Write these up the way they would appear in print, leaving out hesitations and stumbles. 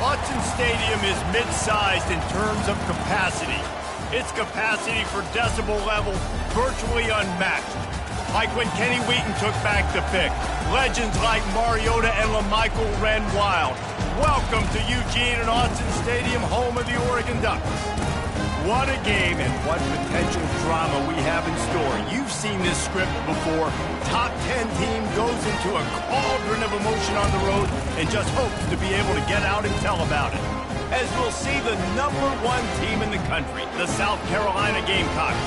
Autzen Stadium is mid-sized in terms of capacity. Its capacity for decibel level virtually unmatched. Like when Kenny Wheaton took back the pick. Legends like Mariota and LaMichael ran wild. Welcome to Eugene and Autzen Stadium, home of the Oregon Ducks. What a game and what potential drama we have in store. You've seen this script before. Top 10 team goes into a cauldron of emotion on the road and just hopes to be able to get out and tell about it. As we'll see the #1 team in the country, the South Carolina Gamecocks,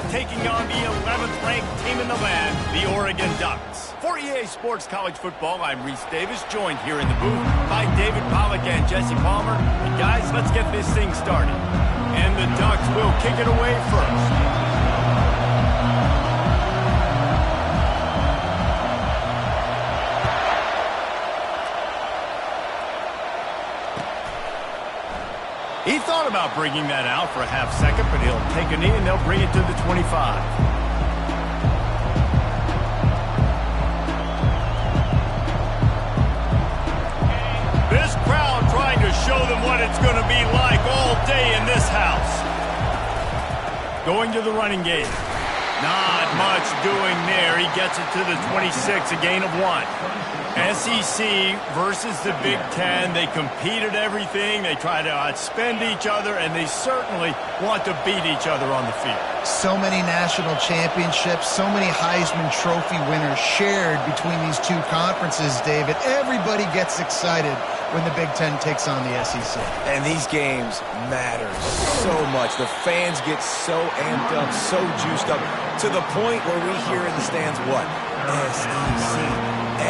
taking on the 11th ranked team in the land, the Oregon Ducks. For EA Sports College Football, I'm Reese Davis, joined here in the booth by David Pollack and Jesse Palmer. And guys, let's get this thing started. And the Ducks will kick it away first. He thought about bringing that out for a half second, but he'll take a knee and they'll bring it to the 25. This crowd trying to show them what it's going to be like all day in this house. Going to the running game. Not much doing there. He gets it to the 26, a gain of 1. SEC versus the Big Ten. They compete at everything. They try to outspend each other, and they certainly want to beat each other on the field. So many national championships, so many Heisman Trophy winners shared between these two conferences, David. Everybody gets excited when the Big Ten takes on the SEC. And these games matter so much. The fans get so amped up, so juiced up, to the point where we hear in the stands what? SEC,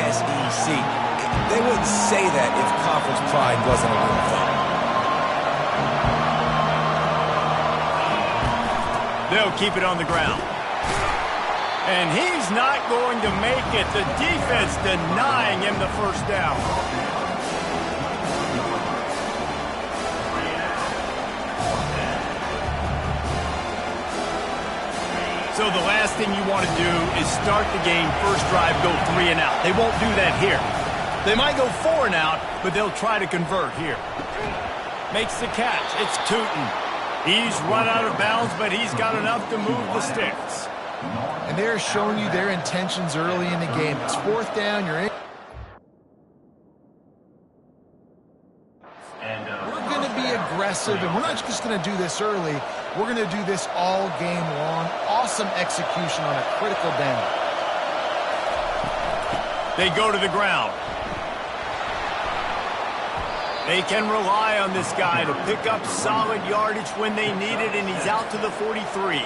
SEC. They wouldn't say that if conference pride wasn't a real thing. They'll keep it on the ground. And he's not going to make it. The defense denying him the first down. So the last thing you want to do is start the game, first drive, go 3 and out. They won't do that here. They might go 4 and out, but they'll try to convert here. Makes the catch. It's Tootin. He's run out of bounds, but he's got enough to move the sticks. And they're showing you their intentions early in the game. It's 4th down, you're in. We're going to be aggressive, and we're not just going to do this early. We're going to do this all game long. Awesome execution on a critical down. They go to the ground. They can rely on this guy to pick up solid yardage when they need it, and he's out to the 43.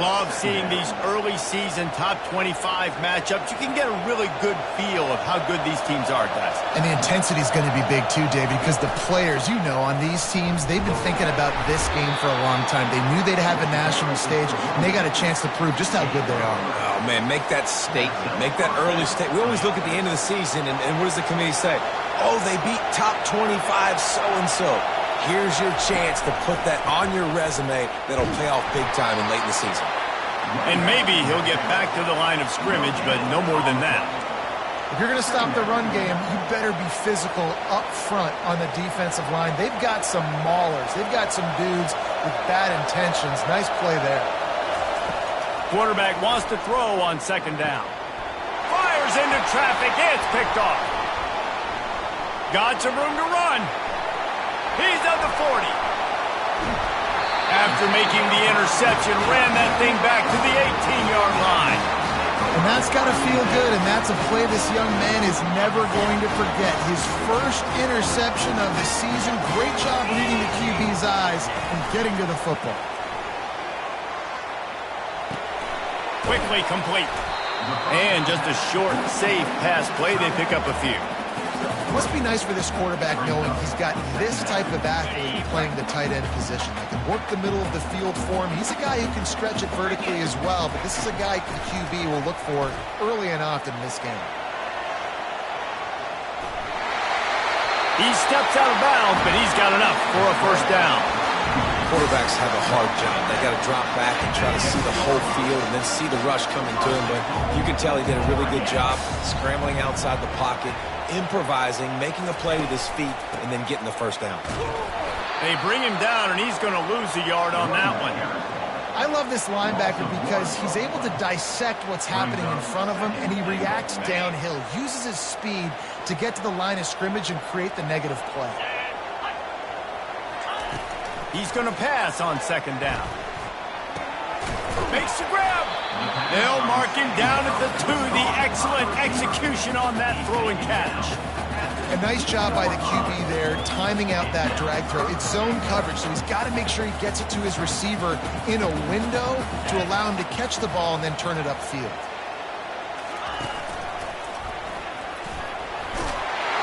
Love seeing these early season top 25 matchups. You can get a really good feel of how good these teams are, guys. And the intensity is going to be big too, David, because the players, you know, on these teams, they've been thinking about this game for a long time. They knew they'd have a national stage, and they got a chance to prove just how good they are. Oh, man, make that statement. Make that early statement. We always look at the end of the season, and what does the committee say? Oh, they beat top 25 so-and-so. Here's your chance to put that on your resume that'll pay off big time and late in the season. And maybe he'll get back to the line of scrimmage, but no more than that. If you're going to stop the run game, you better be physical up front on the defensive line. They've got some maulers. They've got some dudes with bad intentions. Nice play there. Quarterback wants to throw on 2nd down. Fires into traffic. It's picked off. Got some room to run. He's at the 40. After making the interception, ran that thing back to the 18-yard line. And that's got to feel good, and that's a play this young man is never going to forget. His first interception of the season. Great job reading the QB's eyes and getting to the football. Quickly complete. And just a short, safe pass play. They pick up a few. It must be nice for this quarterback knowing he's got this type of athlete playing the tight end position. That can work the middle of the field for him. He's a guy who can stretch it vertically as well, but this is a guy the QB will look for early and often in this game. He steps out of bounds, but he's got enough for a first down. Quarterbacks have a hard job. They got to drop back and try to see the whole field and then see the rush coming to him. But you can tell he did a really good job scrambling outside the pocket, improvising, making a play with his feet, and then getting the first down. They bring him down, and he's going to lose a yard on that one. I love this linebacker because he's able to dissect what's happening in front of him, and he reacts downhill, uses his speed to get to the line of scrimmage and create the negative play. He's going to pass on second down. Makes the grab. They'll mark him down at the 2. The excellent execution on that throw and catch. A nice job by the QB there, timing out that drag throw. It's zone coverage, so he's got to make sure he gets it to his receiver in a window to allow him to catch the ball and then turn it upfield.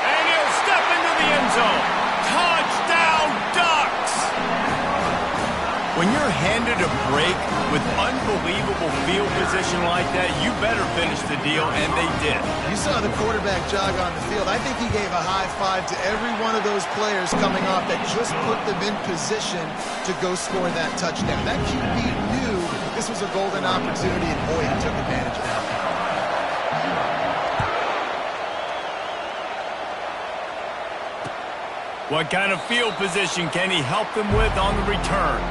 And he'll step into the end zone. Touchdown, Ducks! When you're handed a break with unbelievable field position like that, you better finish the deal, and they did. You saw the quarterback jog on the field. I think he gave a high five to every one of those players coming off that just put them in position to go score that touchdown. That QB knew this was a golden opportunity, and boy, he took advantage of it. What kind of field position can he help them with on the return?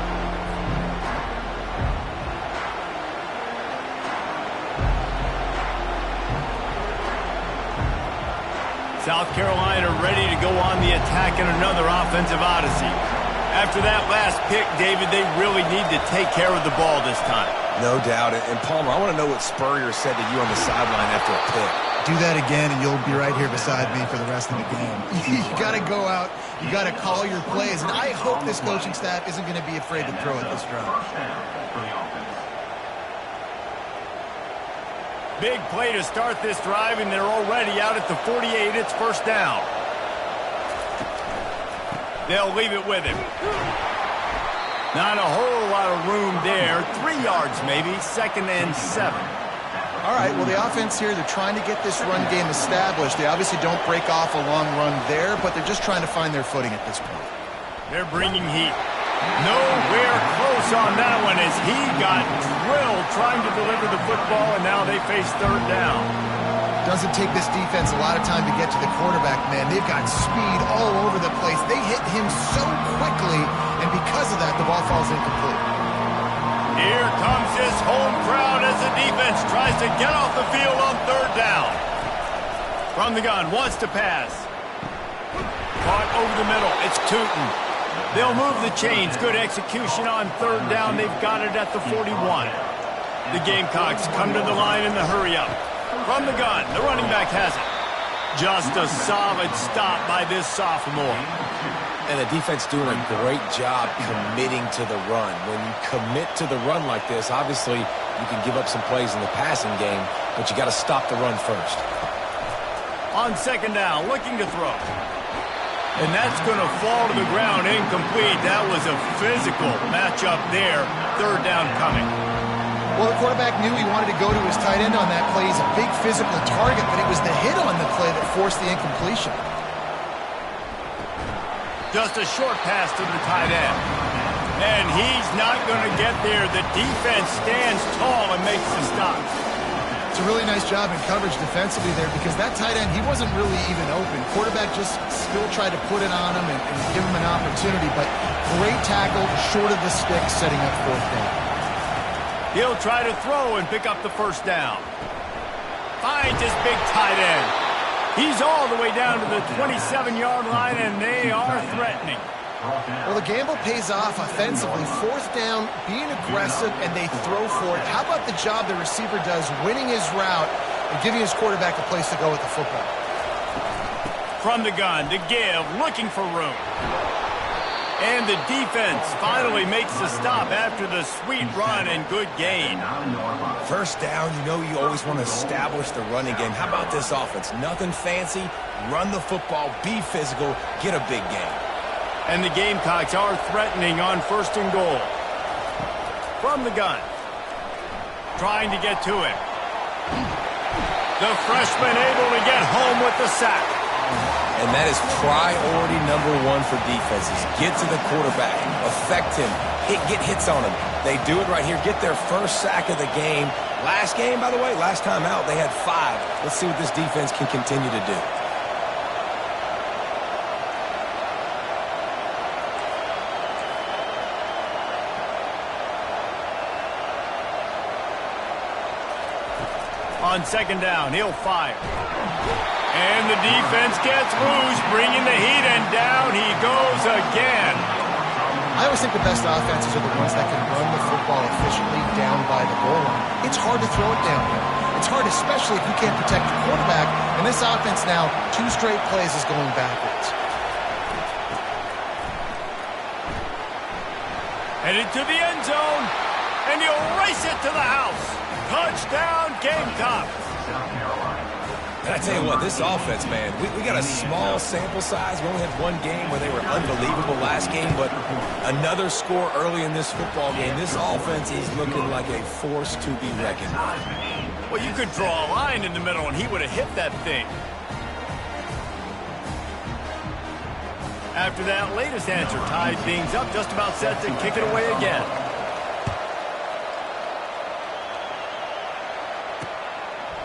South Carolina ready to go on the attack in another offensive odyssey. After that last pick, David, they really need to take care of the ball this time. No doubt. And Palmer, I want to know what Spurrier said to you on the sideline after a pick. Do that again, and you'll be right here beside me for the rest of the game. You got to go out. You got to call your plays. And I hope this coaching staff isn't going to be afraid to throw at this drive. Big play to start this drive, and they're already out at the 48. It's first down. They'll leave it with him. Not a whole lot of room there. 3 yards maybe, 2nd and 7. All right, well, the offense here, they're trying to get this run game established. They obviously don't break off a long run there, but they're just trying to find their footing at this point. They're bringing heat. Nowhere close on that one as he got drilled trying to deliver the football, and now they face third down. Doesn't take this defense a lot of time to get to the quarterback, man. They've got speed all over the place. They hit him so quickly, and because of that, the ball falls incomplete. Here comes his home crowd as the defense tries to get off the field on third down. From the gun, wants to pass. Caught over the middle. It's Tootin. They'll move the chains. Good execution on third down. They've got it at the 41. The Gamecocks come to the line in the hurry-up. From the gun, the running back has it. Just a solid stop by this sophomore. And the defense doing a great job committing to the run. When you commit to the run like this, obviously you can give up some plays in the passing game, but you got to stop the run first. On second down, looking to throw. And that's going to fall to the ground incomplete. That was a physical matchup there. Third down coming. Well, the quarterback knew he wanted to go to his tight end on that play. He's a big physical target, but it was the hit on the play that forced the incompletion. Just a short pass to the tight end. And he's not going to get there. The defense stands tall and makes the stop. It's a really nice job in coverage defensively there because that tight end, he wasn't really even open. Quarterback just still tried to put it on him and give him an opportunity, but great tackle, short of the stick, setting up fourth down. He'll try to throw and pick up the first down. Finds his big tight end. He's all the way down to the 27-yard line, and they are threatening. Well, the gamble pays off offensively. Fourth down, being aggressive, and they throw for it. How about the job the receiver does, winning his route and giving his quarterback a place to go with the football? From the gun, to give, looking for room. And the defense finally makes the stop after the sweet run and good gain. First down, you know you always want to establish the running game. How about this offense? Nothing fancy. Run the football, be physical, get a big gain. And the Gamecocks are threatening on first and goal. From the gun. Trying to get to him. The freshman able to get home with the sack. And that is priority number one for defenses. Get to the quarterback, affect him, get hits on him. They do it right here. Get their first sack of the game. Last game, by the way, last time out, they had 5. Let's see what this defense can continue to do. On second down, he'll fire. And the defense gets loose, bringing the heat, and down he goes again. I always think the best offenses are the ones that can run the football efficiently down by the goal line. It's hard to throw it down here. It's hard, especially if you can't protect your quarterback. And this offense now, 2 straight plays is going backwards. Headed to the end zone, and he'll race it to the house. Touchdown, Gamecocks. And I tell you what, this offense, man, we got a small sample size. We only had 1 game where they were unbelievable last game, but another score early in this football game. This offense is looking like a force to be reckoned with. Well, you could draw a line in the middle, and he would have hit that thing. After that latest answer tied things up, just about set to kick it away again.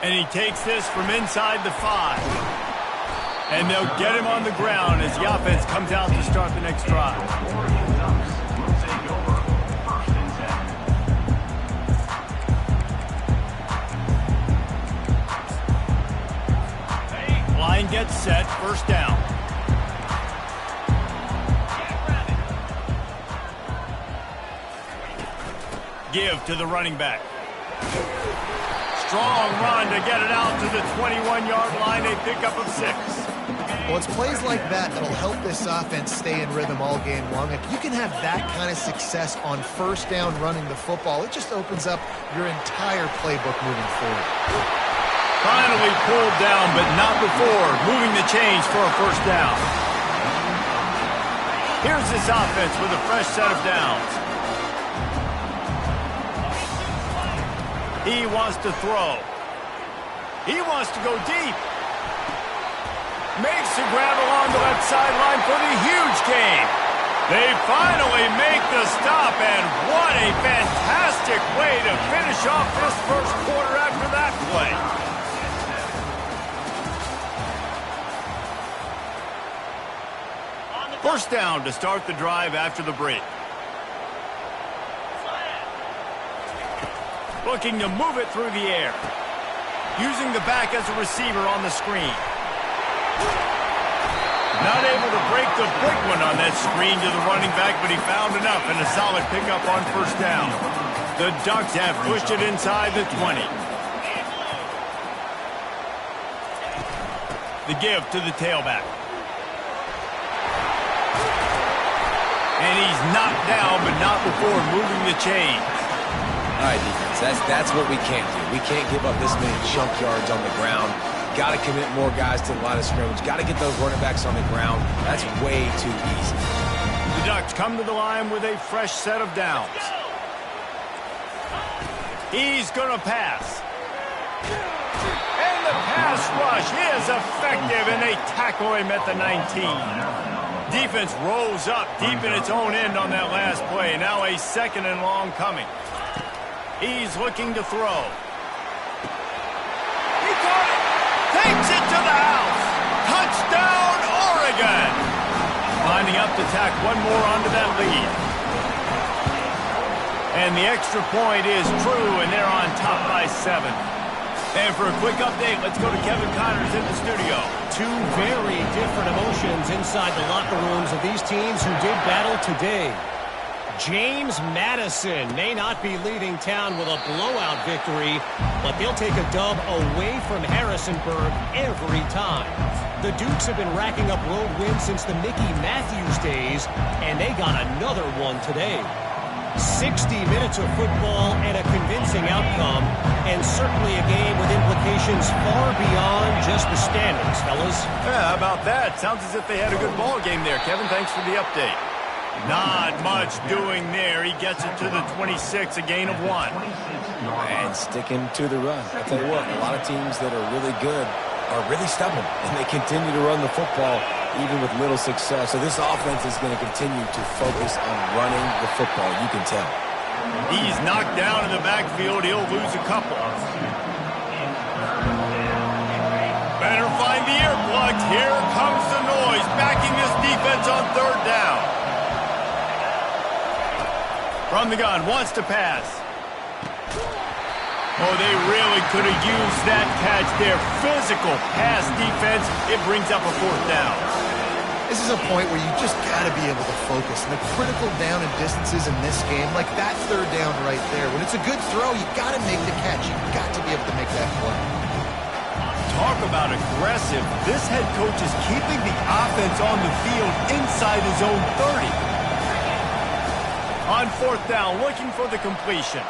And he takes this from inside the 5. And they'll get him on the ground as the offense comes out to start the next drive. Line gets set, first down. Give to the running back. Strong run to get it out to the 21-yard line, a pickup of 6. Well, it's plays like that that'll help this offense stay in rhythm all game long. If you can have that kind of success on first down running the football, it just opens up your entire playbook moving forward. Finally pulled down, but not before moving the chains for a first down. Here's this offense with a fresh set of downs. He wants to throw. He wants to go deep. Makes the grab along the left sideline for the huge gain. They finally make the stop, and what a fantastic way to finish off this first quarter after that play. First down to start the drive after the break. Looking to move it through the air. Using the back as a receiver on the screen. Not able to break the big one on that screen to the running back, but he found enough and a solid pickup on first down. The Ducks have pushed it inside the 20. The give to the tailback. And he's knocked down, but not before moving the chains. All right, defense, that's what we can't do. We can't give up this many chunk yards on the ground. Got to commit more guys to the line of scrimmage. Got to get those running backs on the ground. That's way too easy. The Ducks come to the line with a fresh set of downs. He's going to pass. And the pass rush is effective, and they tackle him at the 19. Defense rolls up deep in its own end on that last play. Now a second and long coming. He's looking to throw. He caught it. Takes it to the house. Touchdown, Oregon. Lining up to tack one more onto that lead. And the extra point is true, and they're on top by 7. And for a quick update, let's go to Kevin Connors in the studio. 2 very different emotions inside the locker rooms of these teams who did battle today. James Madison may not be leaving town with a blowout victory, but they'll take a dub away from Harrisonburg every time. The Dukes have been racking up road wins since the Mickey Matthews days, and they got another one today. 60 minutes of football and a convincing outcome, and certainly a game with implications far beyond just the standings, fellas. Yeah, how about that? Sounds as if they had a good ball game there. Kevin, thanks for the update. Not much doing there. He gets it to the 26, a gain of 1. And sticking to the run. I tell you what, a lot of teams that are really good are really stubborn, and they continue to run the football even with little success. So this offense is going to continue to focus on running the football, you can tell. He's knocked down in the backfield. He'll lose a couple. Better find the earplugs. Here comes the noise, backing this defense on third down. From the gun, wants to pass. Oh, they really could have used that catch there. Physical pass defense. It brings up a fourth down. This is a point where you just got to be able to focus. And the critical down and distances in this game, like that third down right there, when it's a good throw, you got to make the catch. You've got to be able to make that play. Talk about aggressive. This head coach is keeping the offense on the field inside his own 30. On fourth down, looking for the completion.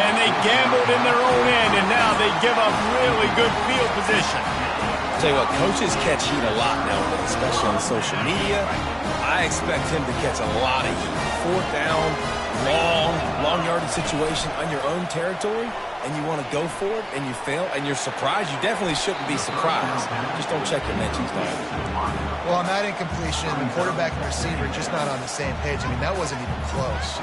And they gambled in their own end, and now they give up really good field position. I'll tell you what, coaches catch heat a lot nowadays, especially on social media. I expect him to catch a lot of heat. Fourth down, long yardage situation on your own territory, and you want to go for it, and you fail, and you're surprised. You definitely shouldn't be surprised. Just don't check your mentions, dog. Well, on that incompletion, the quarterback and receiver just not on the same page. I mean, that wasn't even close.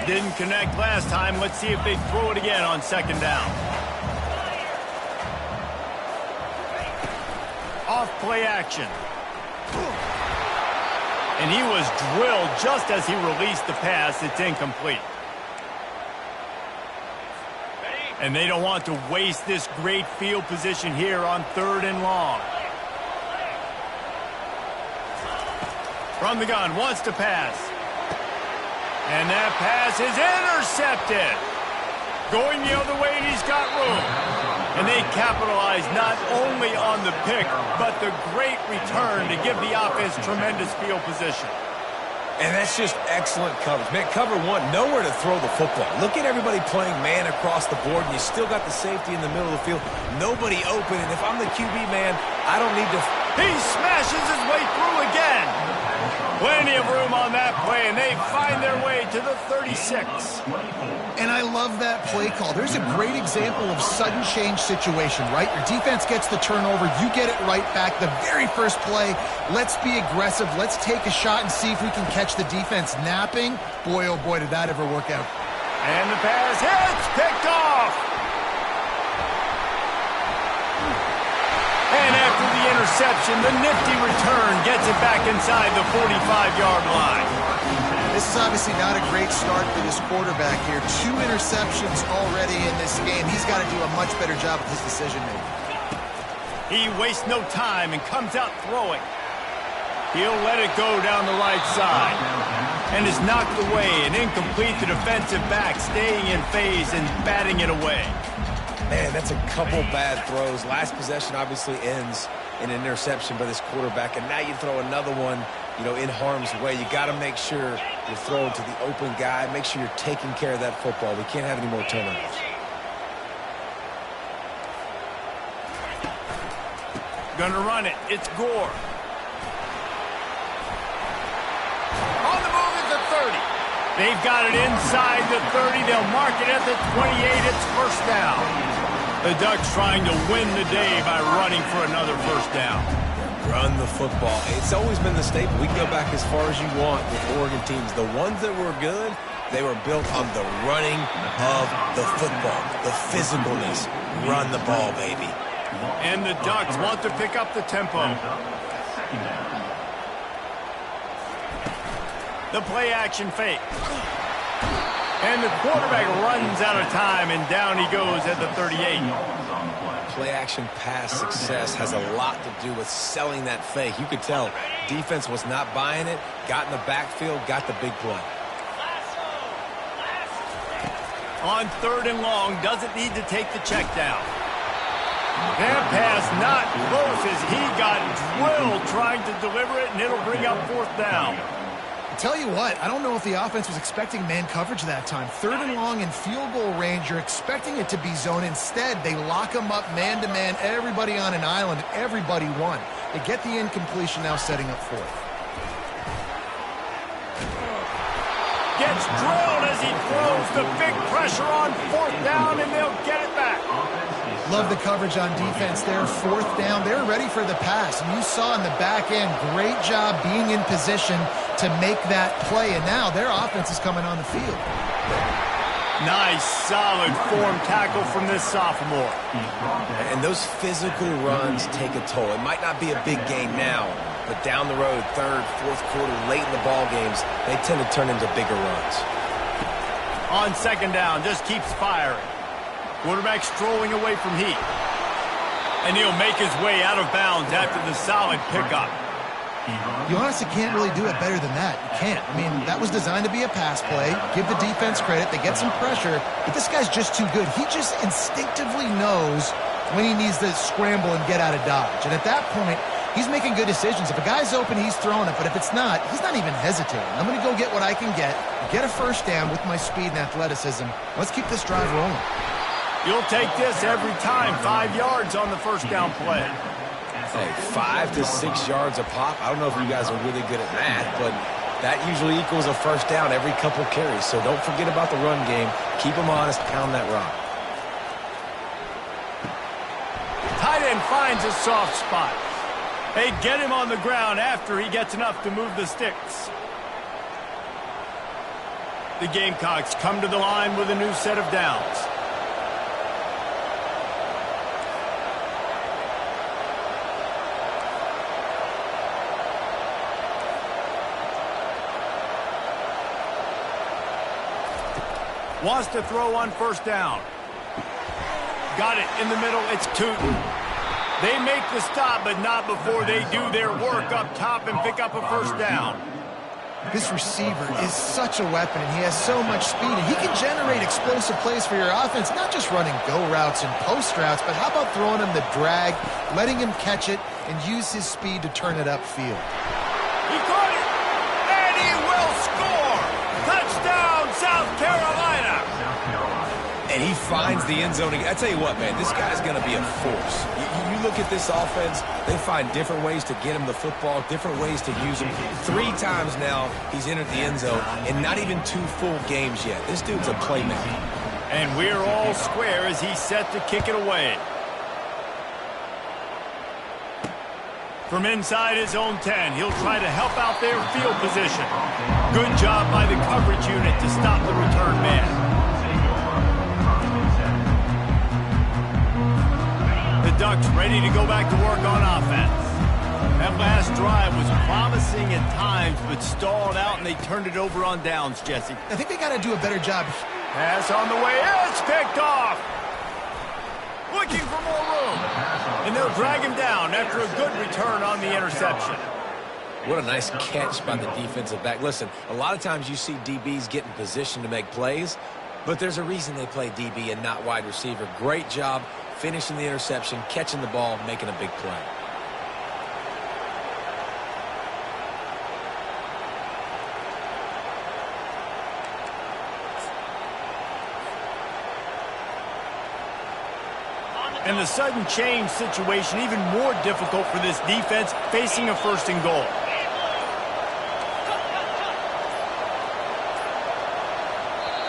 Didn't connect last time. Let's see if they throw it again on second down. Off play action. And he was drilled just as he released the pass. It's incomplete. And they don't want to waste this great field position here on third and long. From the gun, wants to pass. And that pass is intercepted. Going the other way, and he's got room. And they capitalize not only on the pick, but the great return to give the offense tremendous field position. And that's just excellent coverage. Man, cover one, nowhere to throw the football. Look at everybody playing man across the board, and you still got the safety in the middle of the field. Nobody open, and if I'm the QB, man, I don't need to... He smashes his way through again. Plenty of room on that play, and they find their way to the 36. And I love that play call. There's a great example of sudden change situation, right? Your defense gets the turnover. You get it right back. The very first play, let's be aggressive. Let's take a shot and see if we can catch the defense napping. Boy, oh boy, did that ever work out. And the pass hits, picked off. And after the interception, the nifty return gets it back inside the 45-yard line. This is obviously not a great start for this quarterback here. 2 interceptions already in this game. He's got to do a much better job with his decision-making. He wastes no time and comes out throwing. He'll let it go down the right side. And is knocked away and incomplete. The defensive back staying in phase and batting it away. Man, that's a couple bad throws. Last possession obviously ends in an interception by this quarterback, and now you throw another one, in harm's way. You got to make sure you're throwing to the open guy. Make sure you're taking care of that football. We can't have any more turnovers. Gonna run it. It's Gore. On the move at the 30. They've got it inside the 30. They'll mark it at the 28. It's first down. The Ducks trying to win the day by running for another first down. Run the football. It's always been the staple. We can go back as far as you want with Oregon teams. The ones that were good, they were built on the running of the football, the physicalness. Run the ball, baby. And the Ducks want to pick up the tempo. The play action fake. And the quarterback runs out of time, and down he goes at the 38. Play action pass success has a lot to do with selling that fake. You could tell defense was not buying it, got in the backfield, got the big play. On third and long, doesn't need to take the check down. That pass not close as he got drilled trying to deliver it, and it'll bring up fourth down. Tell you what, I don't know if the offense was expecting man coverage that time. Third and long in field goal range, you're expecting it to be zone. Instead, they lock them up man-to-man, everybody on an island, everybody won. They get the incompletion, now setting up fourth. Gets drilled as he throws the big pressure on 4th down, and they'll get it back. Love the coverage on defense there. 4th down, they're ready for the pass. And you saw in the back end, great job being in position to make that play. And now their offense is coming on the field. Nice, solid form tackle from this sophomore. And those physical runs take a toll. It might not be a big gain now, but down the road, 3rd, 4th quarter, late in the ball games, they tend to turn into bigger runs. On 2nd down, just keeps firing. Quarterback strolling away from heat. And he'll make his way out of bounds after the solid pickup. You honestly can't really do it better than that. You can't. I mean, that was designed to be a pass play. Give the defense credit. They get some pressure. But this guy's just too good. He just instinctively knows when he needs to scramble and get out of dodge. And at that point, he's making good decisions. If a guy's open, he's throwing it. But if it's not, he's not even hesitating. I'm going to go get what I can get a 1st down with my speed and athleticism. Let's keep this drive rolling. You'll take this every time. 5 yards on the 1st down play. Hey, 5 to 6 yards a pop. I don't know if you guys are really good at math, but that usually equals a 1st down every couple carries. So don't forget about the run game. Keep them honest. Pound that rock. Tight end finds a soft spot. They get him on the ground after he gets enough to move the sticks. The Gamecocks come to the line with a new set of downs. Wants to throw on 1st down. Got it in the middle. It's Tootin. They make the stop, but not before they do their work up top and pick up a 1st down. This receiver is such a weapon, and he has so much speed, and he can generate explosive plays for your offense, not just running go routes and post routes, but how about throwing him the drag, letting him catch it, and use his speed to turn it upfield. He caught it, and he will score! Touchdown, South Carolina! And he finds the end zone. I tell you what, man, this guy's going to be a force. You look at this offense, they find different ways to get him the football, different ways to use him. 3 times now he's entered the end zone, and not even 2 full games yet. This dude's a playmaker. And we're all square as he's set to kick it away. From inside his own 10, he'll try to help out their field position. Good job by the coverage unit to stop the return man. The Ducks ready to go back to work on offense. That last drive was promising at times, but stalled out, and they turned it over on downs, Jesse. I think they got to do a better job. Pass on the way. It's picked off. Looking for more room. And they'll drag him down after a good return on the interception. What a nice catch by the defensive back. Listen, a lot of times you see DBs get in position to make plays, but there's a reason they play DB and not wide receiver. Great job finishing the interception, catching the ball, making a big play. And the sudden change situation even more difficult for this defense facing a 1st and goal.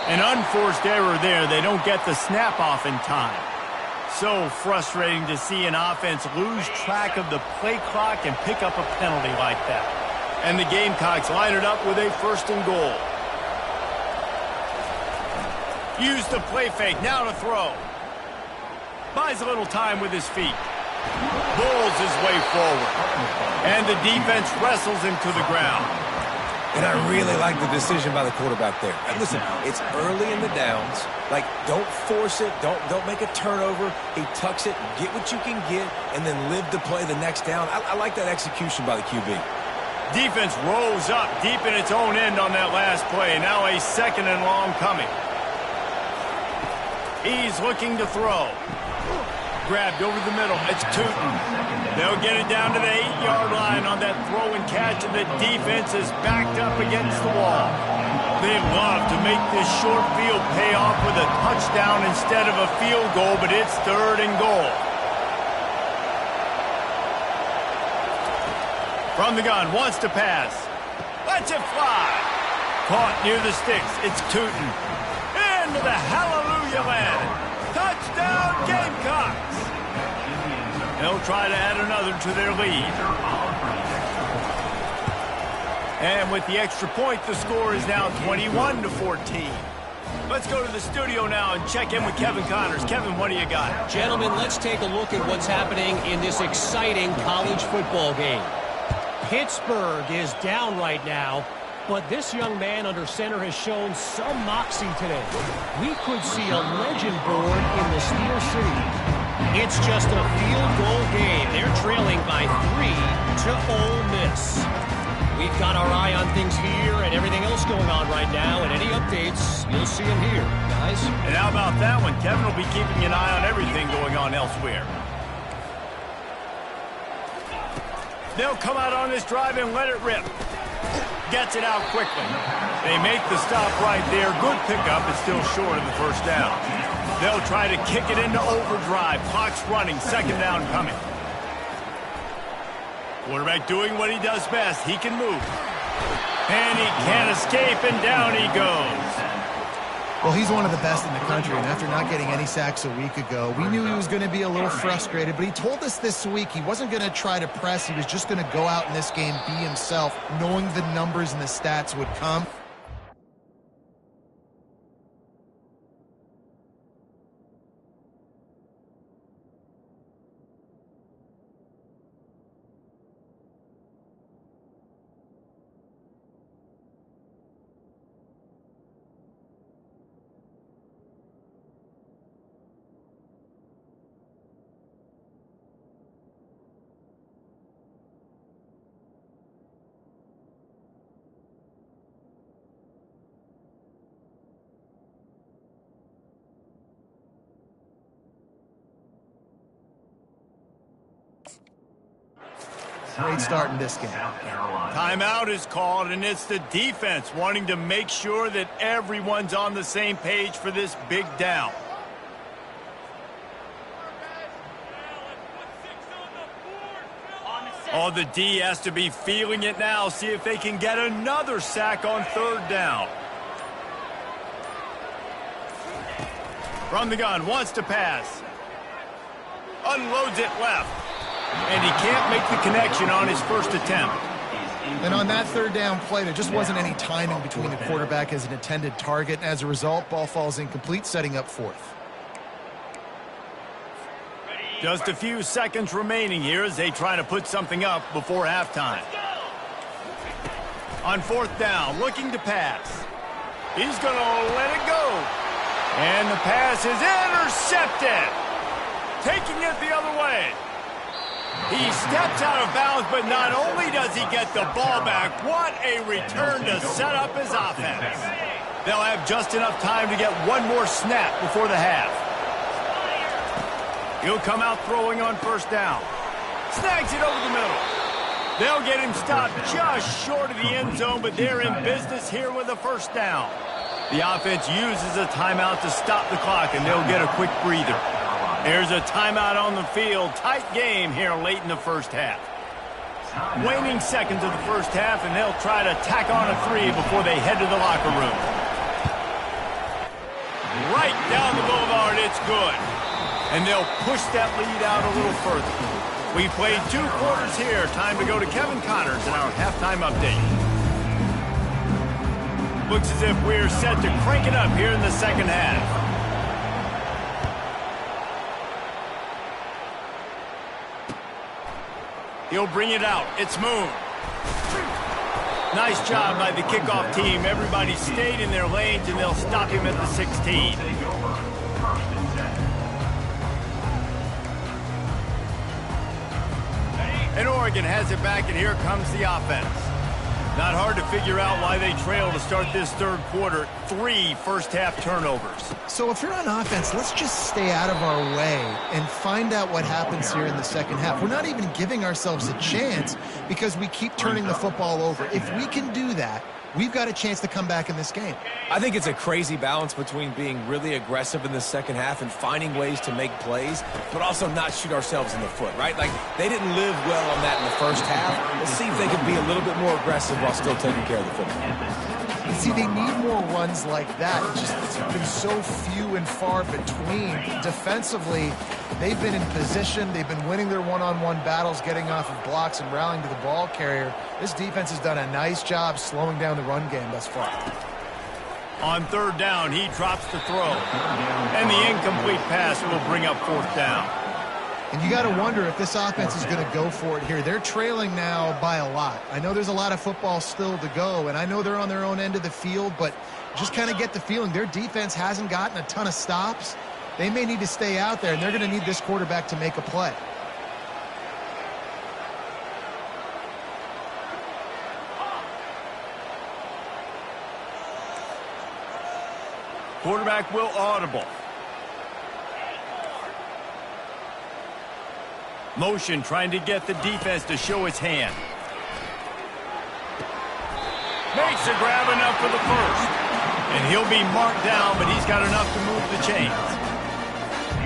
An unforced error there. They don't get the snap off in time. So frustrating to see an offense lose track of the play clock and pick up a penalty like that. And the Gamecocks line it up with a 1st and goal. Use the play fake. Now to throw. Buys a little time with his feet. Pulls his way forward. And the defense wrestles him to the ground. And I really like the decision by the quarterback there. And listen, it's early in the downs. Like, don't force it. Don't make a turnover. He tucks it, get what you can get, and then live to play the next down. I like that execution by the QB. Defense rolls up deep in its own end on that last play. Now a 2nd and long coming. He's looking to throw. Grabbed over the middle. It's Tootin. They'll get it down to the 8-yard line on that throw and catch, and the defense is backed up against the wall. They love to make this short field pay off with a touchdown instead of a field goal, but it's 3rd and goal. From the gun, wants to pass. Lets it fly. Caught near the sticks. It's Tootin. Into the hallelujah land. Touchdown, Gamecocks. They'll try to add another to their lead. And with the extra point, the score is now 21-14. Let's go to the studio now and check in with Kevin Connors. Kevin, what do you got? Gentlemen, let's take a look at what's happening in this exciting college football game. Pittsburgh is down right now, but this young man under center has shown some moxie today. We could see a legend born in the Steel City. It's just a field goal game. They're trailing by 3 to Ole Miss. We've got our eye on things here and everything else going on right now, and any updates, you'll see them here, guys. And how about that one? Kevin will be keeping an eye on everything going on elsewhere. They'll come out on this drive and let it rip. Gets it out quickly. They make the stop right there. Good pickup. It's still short of the first down. They'll try to kick it into overdrive. Clock's running. Second down coming. Quarterback doing what he does best. He can move. And he can't escape, and down he goes. Well, he's one of the best in the country, and after not getting any sacks a week ago, we knew he was going to be a little frustrated, but he told us this week he wasn't going to try to press. He was just going to go out in this game, be himself, knowing the numbers and the stats would come. Great start in this game. Timeout is called, and it's the defense wanting to make sure that everyone's on the same page for this big down. Oh, the D has to be feeling it now. See if they can get another sack on third down. From the gun, wants to pass. Unloads it left. And he can't make the connection on his first attempt. And on that third down play, there just wasn't any timing between the quarterback as an intended target. As a result, ball falls incomplete, setting up fourth. Just a few seconds remaining here as they try to put something up before halftime. On fourth down, looking to pass. He's going to let it go. And the pass is intercepted. Taking it the other way. He steps out of bounds, but not only does he get the ball back, what a return to set up his offense. They'll have just enough time to get one more snap before the half. He'll come out throwing on first down. Snags it over the middle. They'll get him stopped just short of the end zone, but they're in business here with a first down. The offense uses a timeout to stop the clock, and they'll get a quick breather. There's a timeout on the field. Tight game here late in the first half. Waning seconds of the first half, and they'll try to tack on a 3 before they head to the locker room. Right down the boulevard, it's good. And they'll push that lead out a little further. We played 2 quarters here. Time to go to Kevin Connors in our halftime update. Looks as if we're set to crank it up here in the second half. He'll bring it out. It's Moon. Nice job by the kickoff team. Everybody stayed in their lanes, and they'll stop him at the 16. And Oregon has it back, and here comes the offense. Not hard to figure out why they trail to start this third quarter. 3 first-half turnovers. So if you're on offense, let's just stay out of our way and find out what happens here in the second half. We're not even giving ourselves a chance because we keep turning the football over. If we can do that, we've got a chance to come back in this game. I think it's a crazy balance between being really aggressive in the second half and finding ways to make plays, but also not shoot ourselves in the foot, right? Like, they didn't live well on that in the first half. Let's see if they can be a little bit more aggressive while still taking care of the football. See, they need more runs like that. It's been so few and far between. Defensively, they've been in position. They've been winning their one-on-one battles, getting off of blocks and rallying to the ball carrier. This defense has done a nice job slowing down the run game thus far. On third down, he drops the throw. And the incomplete pass will bring up fourth down. And you got to wonder if this offense is going to go for it here. They're trailing now by a lot. I know there's a lot of football still to go, and I know they're on their own end of the field, but just kind of get the feeling their defense hasn't gotten a ton of stops. They may need to stay out there, and they're going to need this quarterback to make a play. Quarterback will audible. Motion trying to get the defense to show its hand. Makes a grab enough for the first. And he'll be marked down, but he's got enough to move the chains.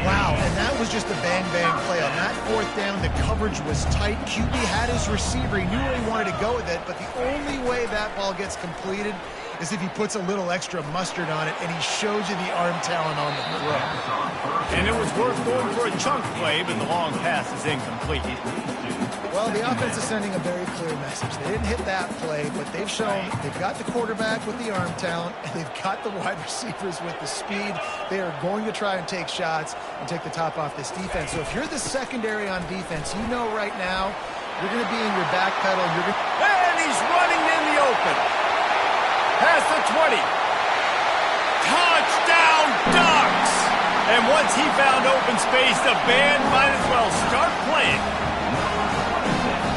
Wow, and that was just a bang-bang play. On that fourth down, the coverage was tight. QB had his receiver. He knew where he wanted to go with it, but the only way that ball gets completed is if he puts a little extra mustard on it, and he shows you the arm talent on the throw. And it was worth going for a chunk play, but the long pass is incomplete. Well, the offense is sending a very clear message. They didn't hit that play, but they've shown they've got the quarterback with the arm talent, and they've got the wide receivers with the speed. They are going to try and take shots and take the top off this defense. So if you're the secondary on defense, you know right now you're going to be in your back pedal. And he's running in the open. Past the 20. Touchdown, Ducks! And once he found open space, the band might as well start playing.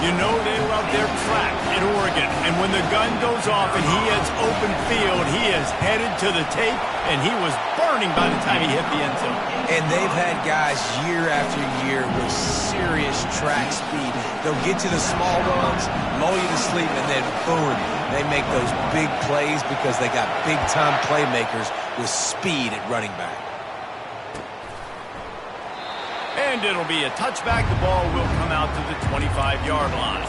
You know they love their track at Oregon. And when the gun goes off and he hits open field, he is headed to the tape, and he was burning by the time he hit the end zone. And they've had guys year after year with serious track speed. They'll get you the small runs, lull you to sleep, and then boom, they make those big plays because they got big-time playmakers with speed at running back. And it'll be a touchback. The ball will come out to the 25-yard line.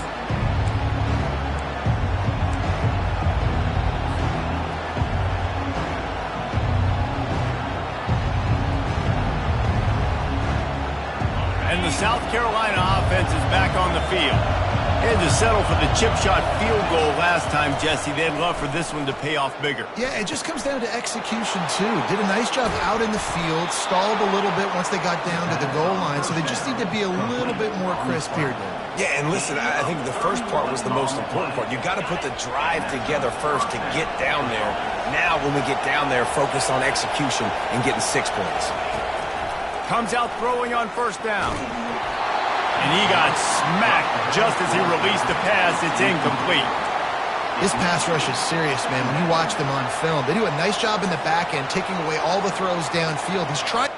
And the South Carolina offense is back on the field. Had to settle for the chip shot field goal last time, Jesse. They'd love for this one to pay off bigger. Yeah, it just comes down to execution, too. Did a nice job out in the field, stalled a little bit once they got down to the goal line, so they just need to be a little bit more crisp here, Dave. Yeah, and listen, I think the first part was the most important part. You got to put the drive together first to get down there. Now, when we get down there, focus on execution and getting 6 points. Comes out throwing on first down. And he got smacked just as he released the pass. It's incomplete. This pass rush is serious, man. When you watch them on film, they do a nice job in the back end, taking away all the throws downfield. He's trying.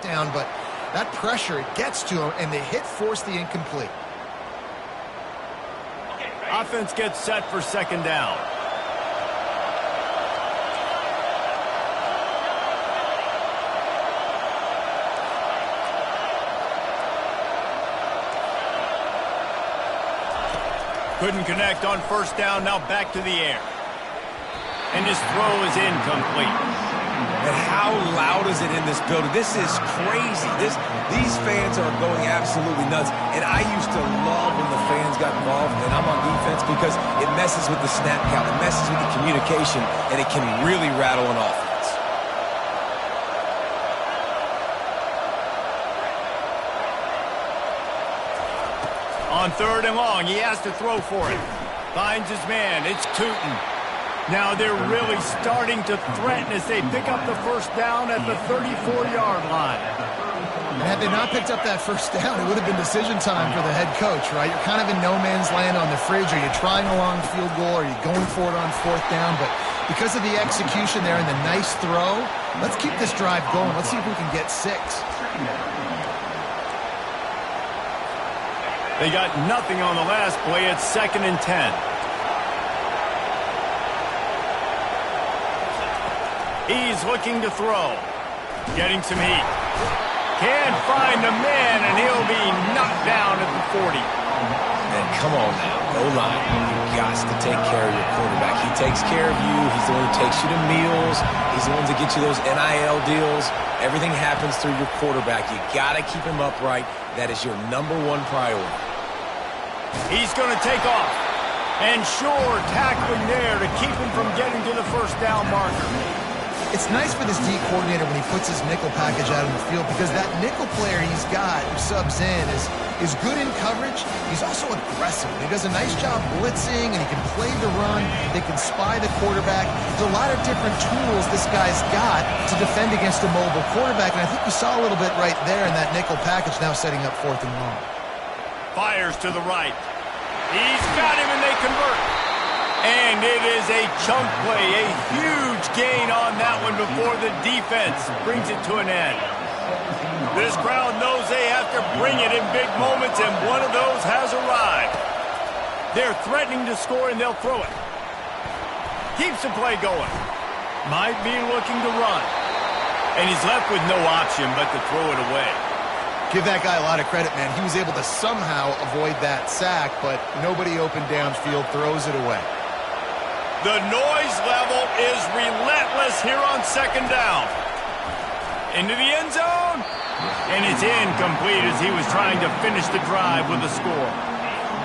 Down, but that pressure, it gets to him, and the hit forced the incomplete. Offense gets set for second down. Couldn't connect on first down, now back to the air. And his throw is incomplete. And how loud is it in this building? This is crazy. These fans are going absolutely nuts. And I used to love when the fans got involved, and I'm on defense, because it messes with the snap count, it messes with the communication, and it can really rattle an offense. On 3rd and long, he has to throw for it. Finds his man. It's Tootin. Now they're really starting to threaten as they pick up the first down at the 34-yard line. And had they not picked up that first down, it would have been decision time for the head coach, right? You're kind of in no man's land on the fridge. Are you trying a long field goal? Are you going for it on 4th down? But because of the execution there and the nice throw, let's keep this drive going. Let's see if we can get 6. They got nothing on the last play. It's 2nd and 10. He's looking to throw. Getting some heat. Can't find a man, and he'll be knocked down at the 40. Man, come on now. O-line, you've got to take care of your quarterback. He takes care of you. He's the one who takes you to meals. He's the one to get you those NIL deals. Everything happens through your quarterback. You got to keep him upright. That is your #1 priority. He's going to take off. And sure, tackling there to keep him from getting to the first down marker. It's nice for this D coordinator when he puts his nickel package out on the field because that nickel player he's got who subs in is good in coverage. He's also aggressive. He does a nice job blitzing, and he can play the run. They can spy the quarterback. There's a lot of different tools this guy's got to defend against a mobile quarterback, and I think we saw a little bit right there in that nickel package now setting up 4th and long. Fires to the right. He's got him, and they convert. And it is a chunk play, a huge gain on that one before the defense brings it to an end. This crowd knows they have to bring it in big moments, and one of those has arrived. They're threatening to score, and they'll throw it. Keeps the play going. Might be looking to run. And he's left with no option but to throw it away. Give that guy a lot of credit, man. He was able to somehow avoid that sack, but nobody open downfield, throws it away. The noise level is relentless here on 2nd down. Into the end zone. And it's incomplete as he was trying to finish the drive with a score.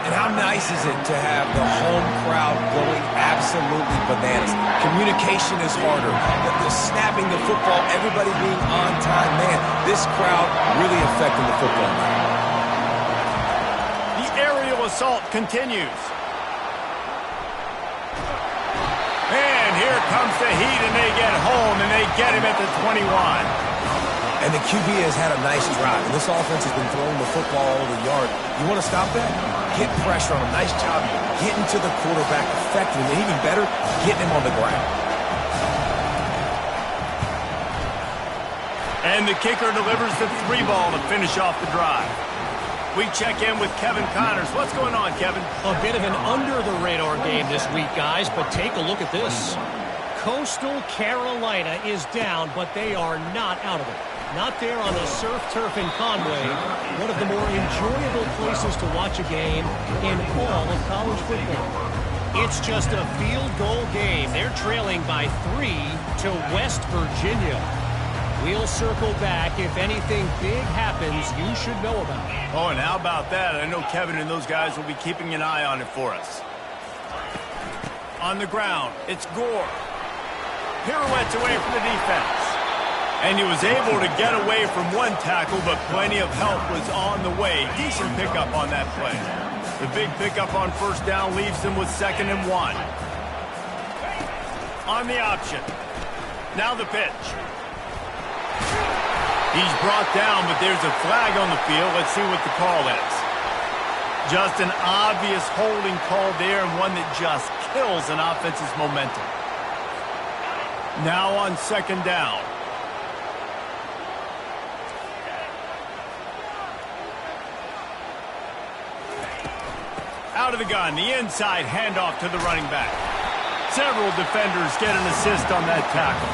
And how nice is it to have the home crowd going absolutely bananas? Communication is harder. The snapping the football, everybody being on time. Man, this crowd really affecting the football. The aerial assault continues. And here comes the heat, and they get home, and they get him at the 21. And the QB has had a nice drive. And this offense has been throwing the football all over the yard. You want to stop that? Get pressure on him. Nice job getting to the quarterback, affecting him. And even better, getting him on the ground. And the kicker delivers the 3 ball to finish off the drive. We check in with Kevin Connors. What's going on, Kevin? A bit of an under-the-radar game this week, guys, but take a look at this. Coastal Carolina is down, but they are not out of it. Not there on the surf turf in Conway, one of the more enjoyable places to watch a game in all of college football. It's just a field goal game. They're trailing by 3 to West Virginia. We'll circle back. If anything big happens, you should know about it. Oh, and how about that? I know Kevin and those guys will be keeping an eye on it for us. On the ground, it's Gore. Pirouettes away from the defense. And he was able to get away from one tackle, but plenty of help was on the way. Decent pickup on that play. The big pickup on 1st down leaves them with 2nd and 1. On the option. Now the pitch. He's brought down, but there's a flag on the field. Let's see what the call is. Just an obvious holding call there, and one that just kills an offense's momentum. Now on 2nd down. Out of the gun, the inside handoff to the running back. Several defenders get an assist on that tackle.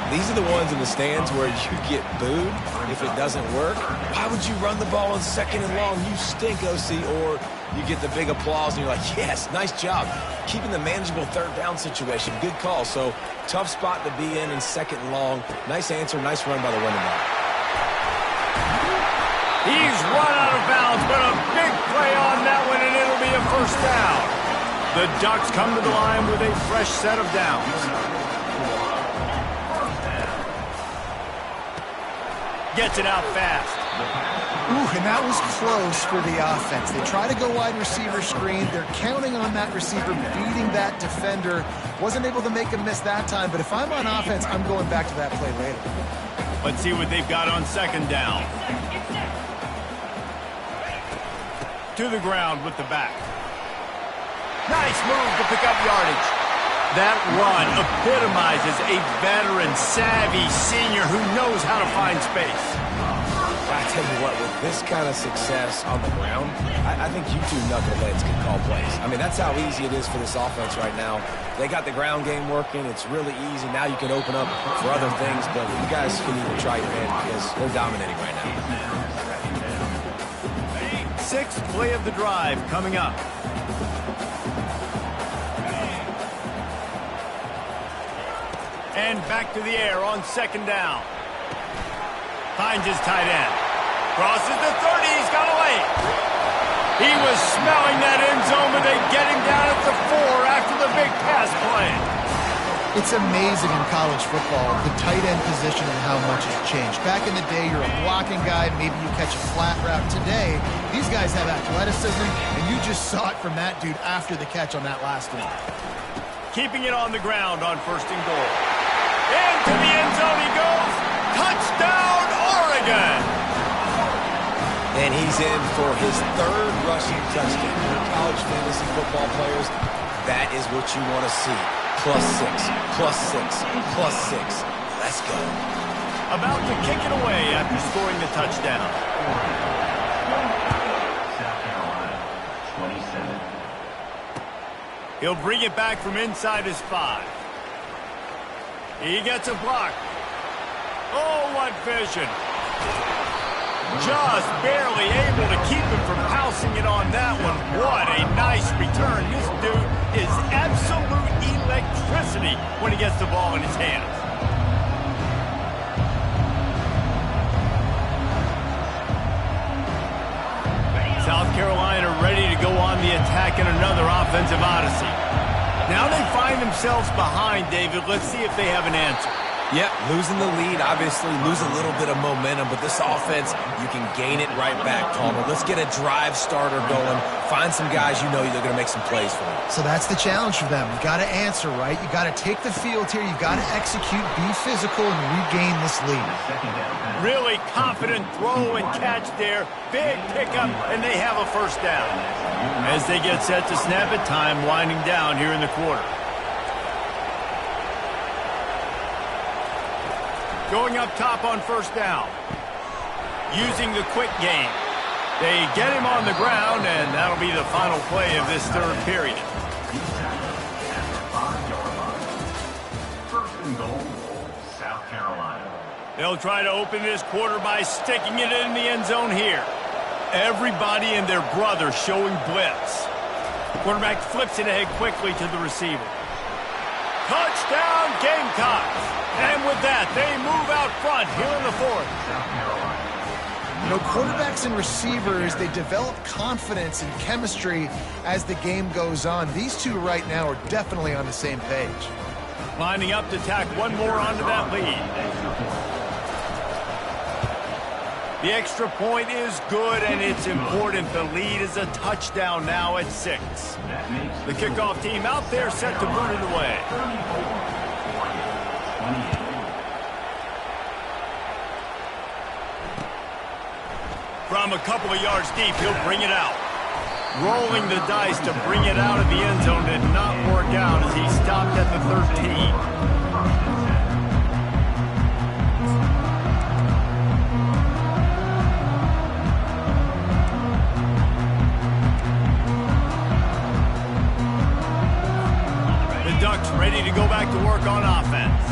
These are the ones in the stands where you get booed if it doesn't work. Why would you run the ball on 2nd and long? You stink, OC. Or you get the big applause and you're like, yes, nice job. Keeping the manageable 3rd down situation. Good call. So tough spot to be in 2nd and long. Nice answer, nice run by the running back. He's run out of bounds, but a big play on that one, and it'll be a 1st down. The Ducks come to the line with a fresh set of downs. Gets it out fast. Ooh, and that was close for the offense. They try to go wide receiver screen. They're counting on that receiver beating that defender. Wasn't able to make a miss that time, but if I'm on offense, I'm going back to that play later. Let's see what they've got on second down. To the ground with the back. Nice move to pick up yardage. That run epitomizes a veteran, savvy senior who knows how to find space. I tell you what, with this kind of success on the ground, I think you two knuckleheads can call plays. I mean, that's how easy it is for this offense right now. They got the ground game working. It's really easy. Now you can open up for other things, but you guys can even try your hand because they're dominating right now. Sixth play of the drive coming up. And back to the air on second down. Finds his tight end. Crosses the 30. He's got a lane. He was smelling that end zone, but they get him down at the 4 after the big pass play. It's amazing in college football, the tight end position and how much has changed. Back in the day, you're a blocking guy. Maybe you catch a flat route. Today, these guys have athleticism, and you just saw it from that dude after the catch on that last one. Keeping it on the ground on first and goal. Into the end zone he goes. Touchdown, Oregon! And he's in for his third rushing touchdown. College fantasy football players, that is what you want to see. +6, +6, +6. Let's go. About to kick it away after scoring the touchdown. South Carolina, 27. He'll bring it back from inside his 5. He gets a block. Oh, what vision. Just barely able to keep him from pouncing it on that one. What a nice return. This dude is absolute electricity when he gets the ball in his hands. South Carolina ready to go on the attack in another offensive odyssey. Now they find themselves behind, David. Let's see if they have an answer. Yeah, losing the lead, obviously, lose a little bit of momentum, but this offense, you can gain it right back, Palmer. Let's get a drive starter going. Find some guys you know they're going to make some plays for you. So that's the challenge for them. You got to answer, right? You got to take the field here. You got to execute, be physical, and regain this lead. Really confident throw and catch there. Big pickup, and they have a first down. As they get set to snap it, time winding down here in the quarter. Going up top on first down. Using the quick game. They get him on the ground, and that'll be the final play of this third period. First and goal, South Carolina. They'll try to open this quarter by sticking it in the end zone here. Everybody and their brother showing blitz. Quarterback flips it ahead quickly to the receiver. Touchdown, Gamecocks! And with that, they move out front here in the 4th. You know, quarterbacks and receivers, they develop confidence and chemistry as the game goes on. These two right now are definitely on the same page. Lining up to tack one more onto that lead. The extra point is good, and it's important. The lead is a touchdown now at 6. The kickoff team out there set to boot it away. From a couple of yards deep, he'll bring it out. Rolling the dice to bring it out of the end zone did not work out as he stopped at the 13. The Ducks ready to go back to work on offense.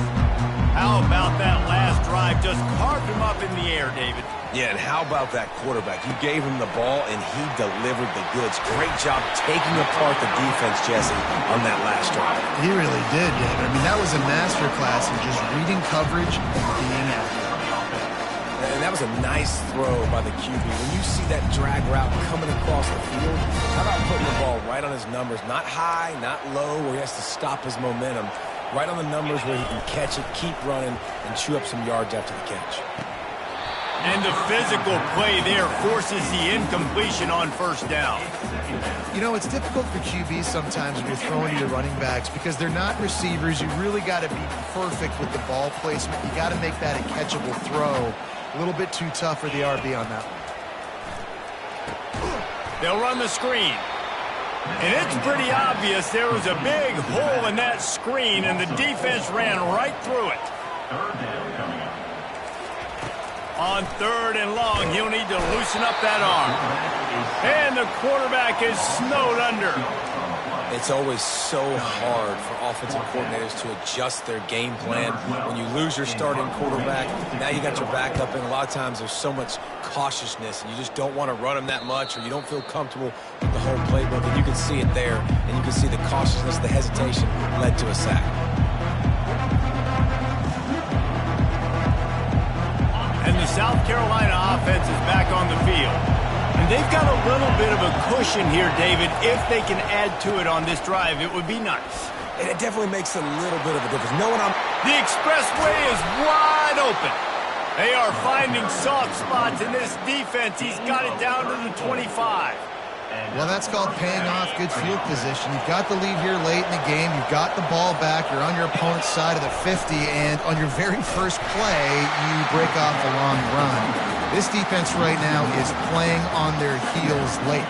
How about that last drive? Just carved him up in the air, David. Yeah, and how about that quarterback? You gave him the ball, and he delivered the goods. Great job taking apart the defense, Jesse, on that last drive. He really did, David. I mean, that was a masterclass in just reading coverage and being accurate. And that was a nice throw by the QB. When you see that drag route coming across the field, how about putting the ball right on his numbers? Not high, not low, where he has to stop his momentum. Right on the numbers where he can catch it, keep running, and chew up some yards after the catch. And the physical play there forces the incompletion on first down. You know, it's difficult for QBs sometimes when you're throwing to your running backs because they're not receivers. You really got to be perfect with the ball placement. You got to make that a catchable throw. A little bit too tough for the RB on that one. They'll run the screen. And it's pretty obvious there was a big hole in that screen, and the defense ran right through it. Third down coming up. On third and long, he'll need to loosen up that arm. And the quarterback is snowed under. It's always so hard for offensive coordinators to adjust their game plan. When you lose your starting quarterback, now you got your backup, and a lot of times there's so much cautiousness, and you just don't want to run them that much, or you don't feel comfortable with the whole playbook, and you can see it there, and you can see the cautiousness, the hesitation led to a sack. And the South Carolina offense is back on the field. And they've got a little bit of a cushion here, David. If they can add to it on this drive, it would be nice. And it definitely makes a little bit of a difference. The expressway is wide open. They are finding soft spots in this defense. He's got it down to the 25. Well, that's called paying off good field position. You've got the lead here late in the game. You've got the ball back. You're on your opponent's side of the 50, and on your very first play, you break off a long run. This defense right now is playing on their heels late.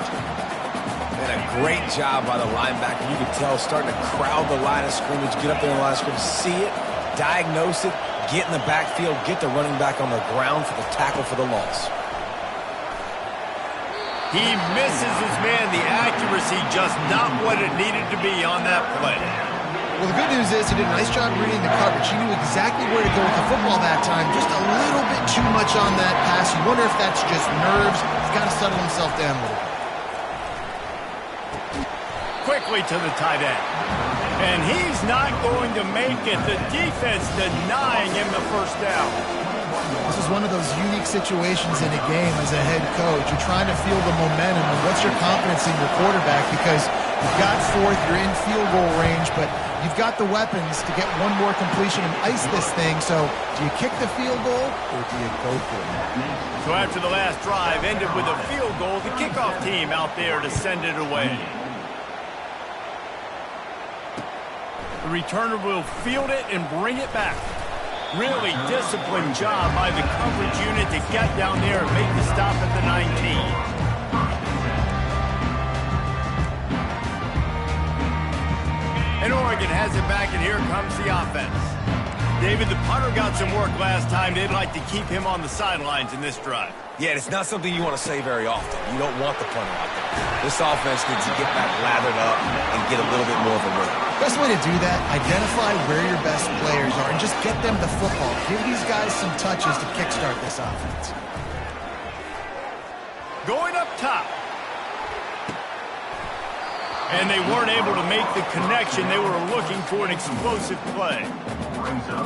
And a great job by the linebacker. You can tell starting to crowd the line of scrimmage, get up there in the line of scrimmage, see it, diagnose it, get in the backfield, get the running back on the ground for the tackle for the loss. He misses his man. The accuracy just not what it needed to be on that play. Well, the good news is he did a nice job reading the coverage. He knew exactly where to go with the football that time. Just a little bit too much on that pass. You wonder if that's just nerves. He's got to settle himself down a little bit. Quickly to the tight end. And he's not going to make it. The defense denying him the first down. This is one of those unique situations in a game as a head coach. You're trying to feel the momentum, and what's your confidence in your quarterback? Because you've got fourth, you're in field goal range, but you've got the weapons to get one more completion and ice this thing. So do you kick the field goal or do you go for it? So after the last drive ended with a field goal, the kickoff team out there to send it away. The returner will field it and bring it back. Really disciplined job by the coverage unit to get down there and make the stop at the 19. And Oregon has it back, and here comes the offense. David, the punter got some work last time. They'd like to keep him on the sidelines in this drive. Yeah, it's not something you want to say very often. You don't want the punter out there. This offense needs to get back lathered up and get a little bit more of a rhythm. Best way to do that, identify where your best players are and just get them the football. Give these guys some touches to kickstart this offense. Going up top. And they weren't able to make the connection. They were looking for an explosive play.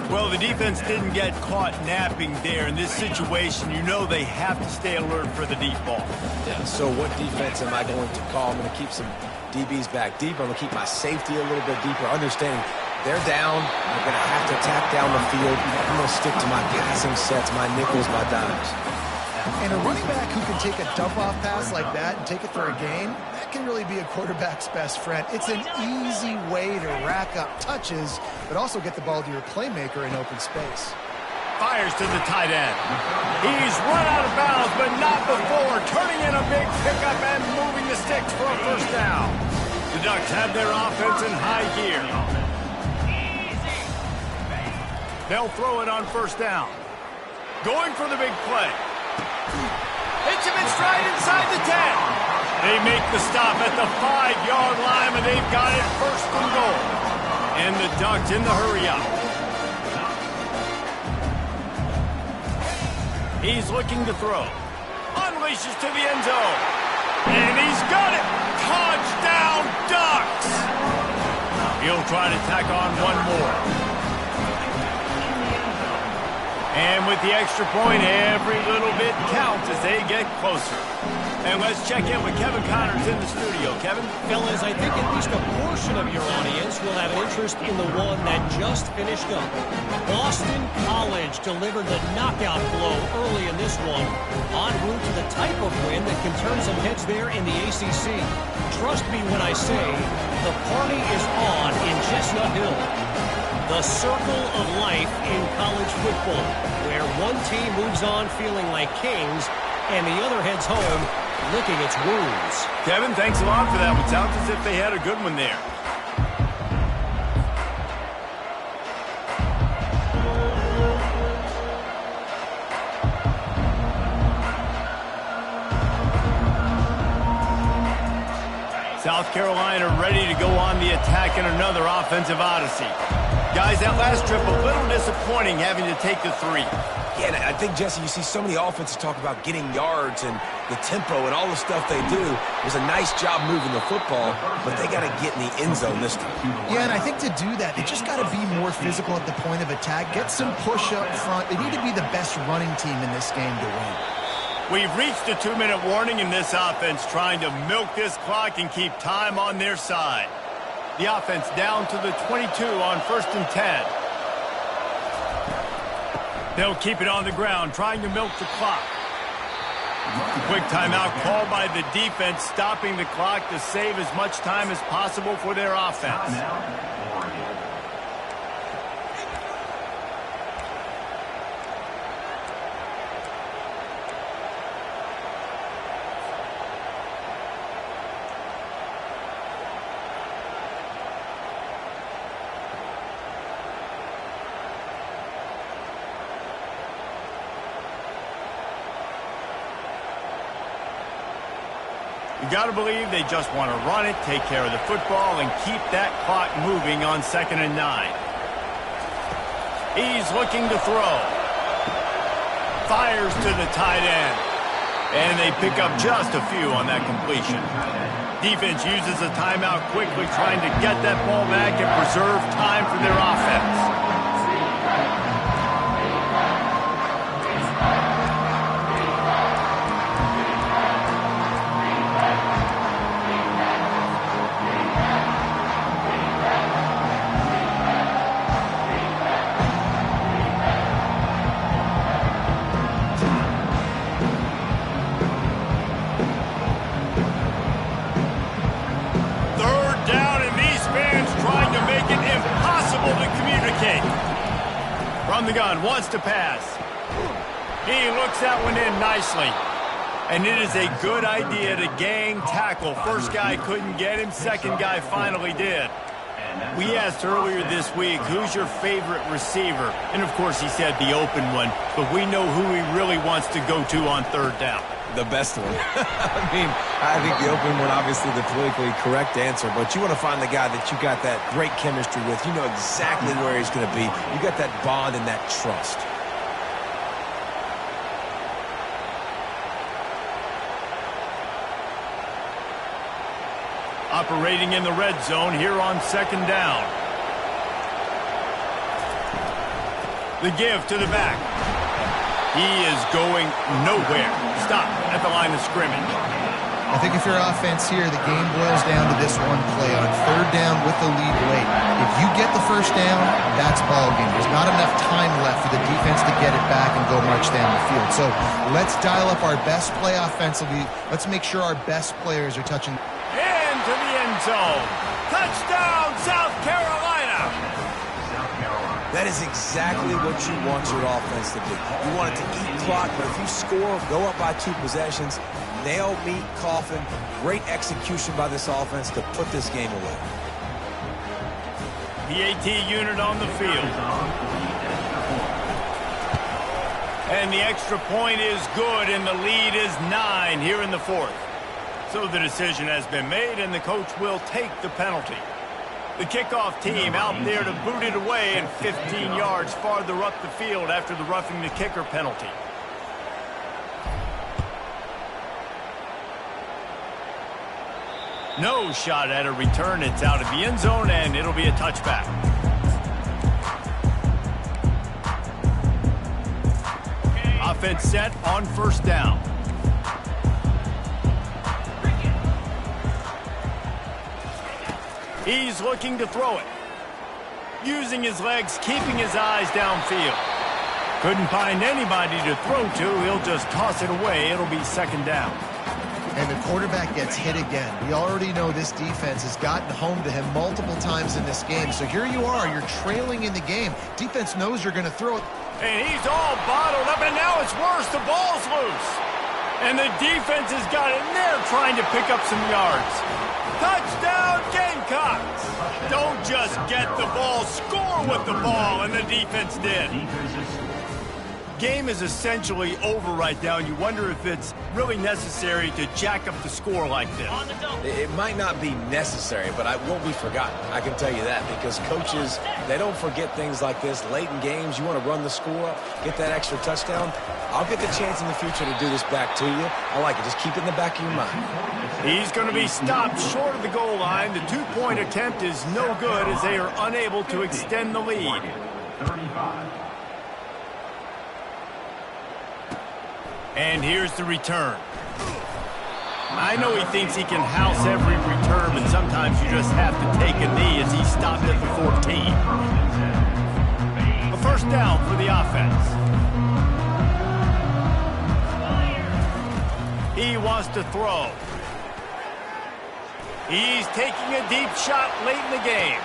Well, the defense didn't get caught napping there. In this situation, you know they have to stay alert for the deep ball. Yeah, so what defense am I going to call? I'm going to keep some DBs back deep. I'm going to keep my safety a little bit deeper, understanding they're down. I'm going to have to attack down the field. I'm going to stick to my passing sets, my nickels, my dimes. And a running back who can take a dump-off pass like that and take it for a gain, that can really be a quarterback's best friend. It's an easy way to rack up touches, but also get the ball to your playmaker in open space. Fires to the tight end. He's run out of bounds, but not before. Turning in a big pickup and moving the sticks for a first down. The Ducks have their offense in high gear. They'll throw it on first down. Going for the big play. Hits him in stride inside the 10. They make the stop at the 5-yard line, and they've got it first and goal. And the Ducks in the hurry-up. He's looking to throw. Unleashes to the end zone. And he's got it. Touchdown, Ducks. He'll try to tack on one more. And with the extra point, every little bit counts as they get closer. And let's check in with Kevin Connors in the studio. Kevin? Fellas, I think at least a portion portion of your audience will have an interest in the one that just finished up. Boston College delivered the knockout blow early in this one, en route to the type of win that can turn some heads there in the ACC. Trust me when I say the party is on in Chestnut Hill. The circle of life in college football, where one team moves on feeling like kings and the other heads home licking its wounds. Kevin, thanks a lot for that one. Sounds as if they had a good one there. South Carolina ready to go on the attack in another offensive odyssey. Guys, that last trip a little disappointing having to take the 3. Yeah, and I think, Jesse, you see so many offenses talk about getting yards and the tempo and all the stuff they do. It was a nice job moving the football, but they got to get in the end zone this time. Yeah, and I think to do that, they just got to be more physical at the point of attack, get some push up front. They need to be the best running team in this game to win. We've reached a 2-minute warning in this offense, trying to milk this clock and keep time on their side. The offense down to the 22 on 1st and 10. They'll keep it on the ground, trying to milk the clock. Quick timeout called by the defense, stopping the clock to save as much time as possible for their offense. You got to believe they just want to run it, take care of the football, and keep that clock moving on 2nd and 9. He's looking to throw. Fires to the tight end. And they pick up just a few on that completion. Defense uses a timeout quickly, trying to get that ball back and preserve time for their offense. From the gun, wants to pass. He looks that one in nicely. And it is a good idea to gang tackle. First guy couldn't get him, second guy finally did. We asked earlier this week, who's your favorite receiver? And of course he said the open one, but we know who he really wants to go to on 3rd down. The best one. I think the open one, obviously the politically correct answer, but you want to find the guy that you got that great chemistry with. You know exactly where he's going to be. You got that bond and that trust. Operating in the red zone here on 2nd down. The give to the back. He is going nowhere. Stop at the line of scrimmage. I think if you're offense here, the game boils down to this one play on 3rd down with the lead late. If you get the 1st down, that's ball game. There's not enough time left for the defense to get it back and go march down the field. So let's dial up our best play offensively. Let's make sure our best players are touching. Into the end zone. Touchdown, South Carolina. That is exactly what you want your offense to do. You want it to eat clock, but if you score, go up by 2 possessions, nail, meet, coffin, great execution by this offense to put this game away. PAT unit on the field. And the extra point is good, and the lead is 9 here in the 4th. So the decision has been made, and the coach will take the penalty. The kickoff team out there to boot it away and 15 yards farther up the field after the roughing the kicker penalty. No shot at a return. It's out of the end zone, and it'll be a touchback. Offense set on 1st down. He's looking to throw it. Using his legs, keeping his eyes downfield. Couldn't find anybody to throw to. He'll just toss it away. It'll be second down. And the quarterback gets hit again. We already know this defense has gotten home to him multiple times in this game. So here you are. You're trailing in the game. Defense knows you're going to throw it. And he's all bottled up, and now it's worse. The ball's loose. And the defense has got it, and they're trying to pick up some yards. Touchdown, Gamecocks! Don't just get the ball, score with the ball, and the defense did. Game is essentially over right now, and you wonder if it's really necessary to jack up the score like this. It might not be necessary, but it won't be forgotten. I can tell you that, because coaches, they don't forget things like this. Late in games, you want to run the score up, get that extra touchdown. I'll get the chance in the future to do this back to you. I like it. Just keep it in the back of your mind. He's going to be stopped short of the goal line. The two-point attempt is no good as they are unable to extend the lead. 35. And here's the return. I know he thinks he can house every return, but sometimes you just have to take a knee as he stopped at the 14. A first down for the offense. He wants to throw. He's taking a deep shot late in the game.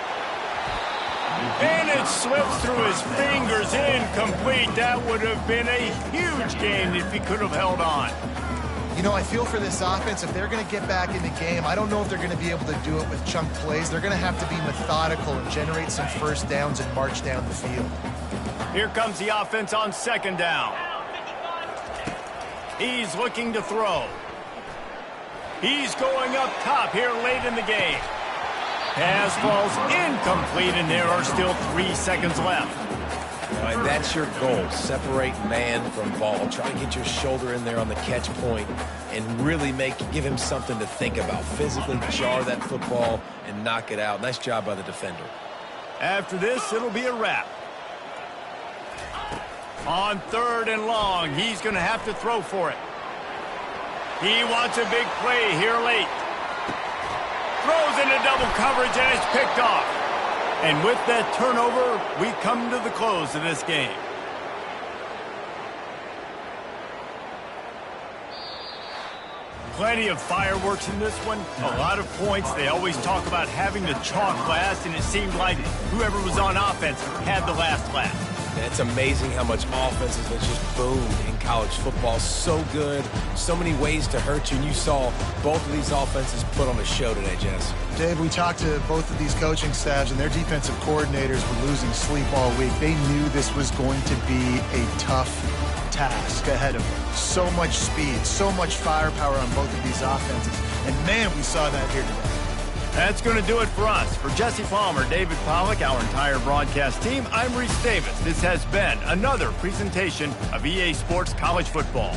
And it slips through his fingers, incomplete. That would have been a huge gain if he could have held on. You know, I feel for this offense, if they're going to get back in the game, I don't know if they're going to be able to do it with chunk plays. They're going to have to be methodical and generate some first downs and march down the field. Here comes the offense on second down. He's looking to throw. He's going up top here late in the game. Pass falls incomplete, and there are still 3 seconds left. All right, that's your goal. Separate man from ball. Try to get your shoulder in there on the catch point and really give him something to think about. Physically jar that football and knock it out. Nice job by the defender. After this, it'll be a wrap. On third and long, he's going to have to throw for it. He wants a big play here late. Throws into double coverage, and it's picked off. And with that turnover, we come to the close of this game. Plenty of fireworks in this one. A lot of points. They always talk about having the chalk last, and it seemed like whoever was on offense had the last laugh. It's amazing how much offenses have just boomed in college football. So good, so many ways to hurt you. And you saw both of these offenses put on a show today, Jess. Dave, we talked to both of these coaching staffs, and their defensive coordinators were losing sleep all week. They knew this was going to be a tough task ahead of them. So much speed, so much firepower on both of these offenses. And, man, we saw that here today. That's going to do it for us. For Jesse Palmer, David Pollack, our entire broadcast team, I'm Reese Davis. This has been another presentation of EA Sports College Football.